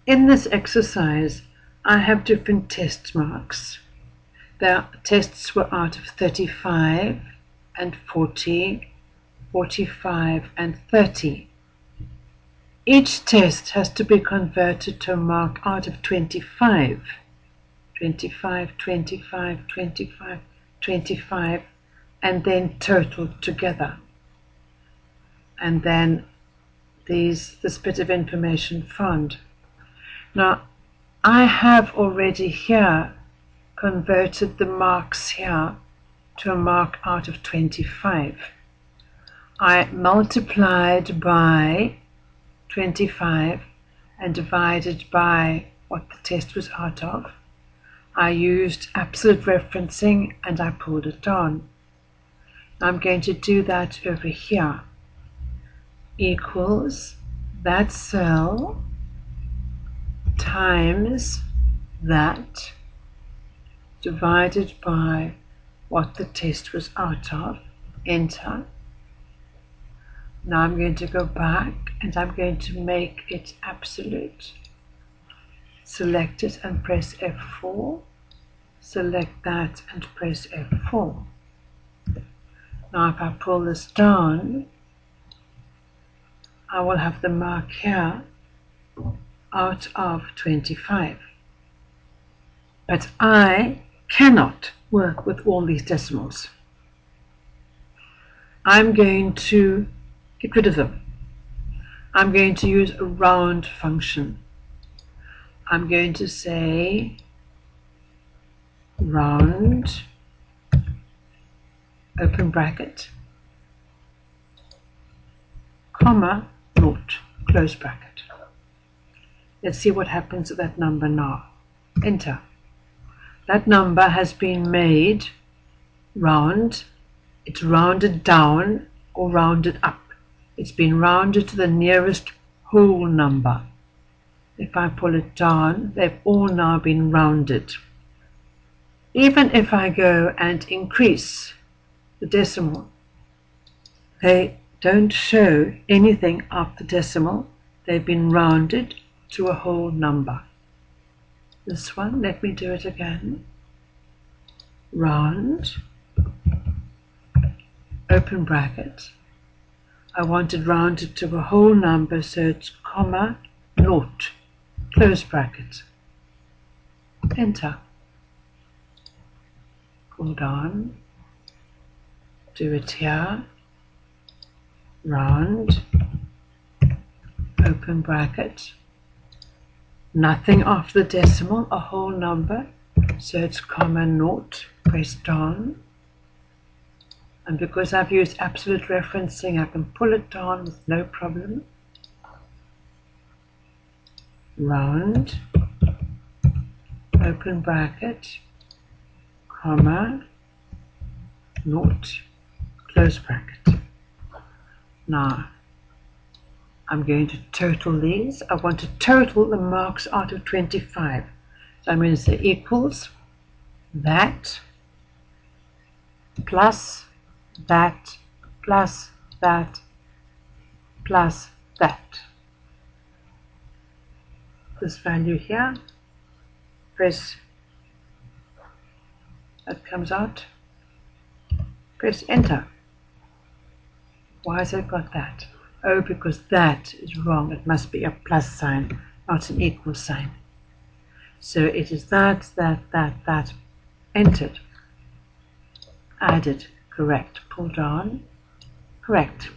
In this exercise, I have different test marks. The tests were out of 35 and 40, 45 and 30. Each test has to be converted to a mark out of 25. 25, 25, 25, 25, and then totaled together. And then this bit of information found. Now, I have already here converted the marks here to a mark out of 25. I multiplied by 25 and divided by what the test was out of. I used absolute referencing and I pulled it down. I'm going to do that over here. Equals that cell times that divided by what the test was out of. Enter. Now I'm going to go back and I'm going to make it absolute. Select it and press F4. Select that and press F4. Now if I pull this down, I will have the mark here out of 25. But I cannot work with all these decimals. I'm going to get rid of them. I'm going to use a round function. I'm going to say round, open bracket, comma, naught, close bracket. Let's see what happens to that number now. Enter. That number has been made round. It's rounded down or rounded up. It's been rounded to the nearest whole number. If I pull it down, they've all now been rounded. Even if I go and increase the decimal, they don't show anything after decimal. They've been rounded to a whole number. This one, let me do it again. Round, open bracket. I want it rounded to a whole number, so it's comma, naught, close bracket. Enter. Pull down. Do it here. Round, open bracket. Nothing after the decimal, a whole number, so it's comma, naught, press down. And because I've used absolute referencing, I can pull it down with no problem. Round, open bracket, comma, naught, close bracket. Now, I'm going to total these. I want to total the marks out of 25. So I'm going to say equals that plus that plus that plus that. This value here, press, that comes out, press enter. Why has it got that? Oh, because that is wrong. It must be a plus sign, not an equal sign. So it is that, entered, added, correct, pull down, correct.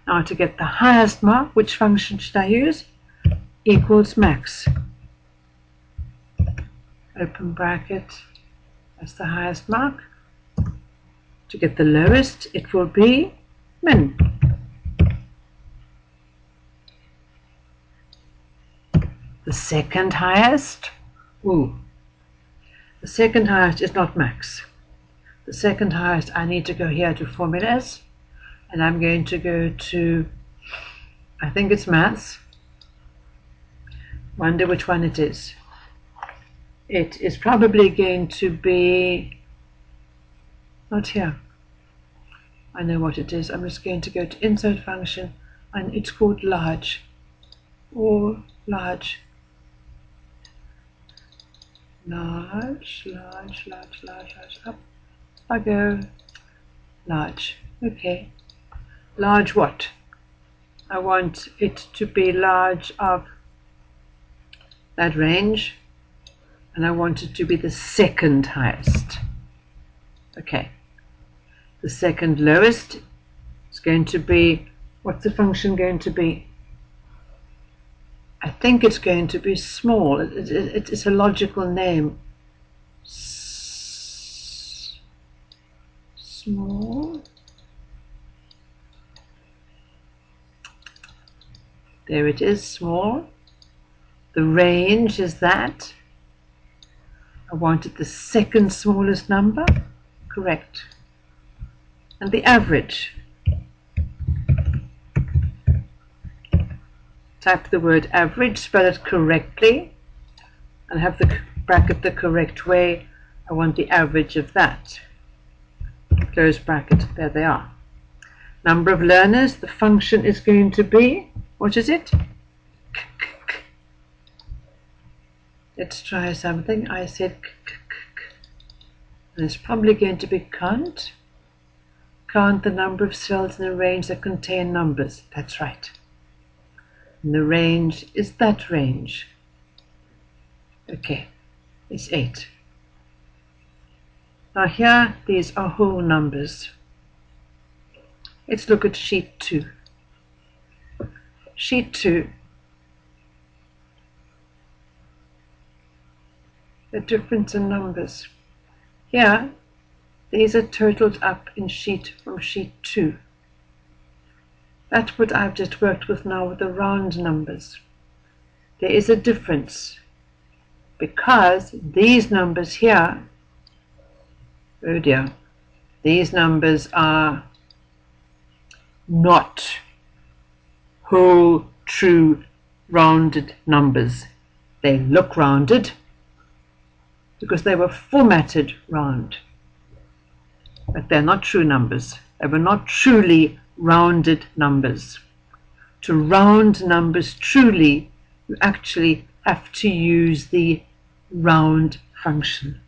Now to get the highest mark, which function should I use? Equals max. Open bracket, that's the highest mark. To get the lowest, it will be min. The second highest, the second highest is not max. The second highest, I need to go here to formulas, and I'm going to go to, I think it's maths. Wonder which one it is. It is probably going to be, not here. I know what it is. I'm just going to go to insert function, and it's called large, or large. large, up I go, large, okay, large what? I want it to be large of that range, and I want it to be the second highest. Okay, the second lowest is going to be, what's the function going to be? I think it's going to be small. It's a logical name. Small. There it is, small. The range is that. I wanted the second smallest number. Correct. And the average. Type the word average, spell it correctly, and have the bracket the correct way. I want the average of that. Close bracket. There they are. Number of learners. The function is going to be, what is it? Let's try something. I said and it's probably going to be count. Count the number of cells in a range that contain numbers. That's right. And the range is that range. Okay, it's 8. Now here, these are whole numbers. Let's look at sheet 2. Sheet 2. The difference in numbers. Here, these are totaled up in from sheet 2. That's what I've just worked with now with the round numbers. There is a difference because these numbers here, oh dear, these numbers are not whole, true, rounded numbers. They look rounded because they were formatted round, but they're not true numbers. They were not truly rounded numbers. To round numbers truly, you actually have to use the round function.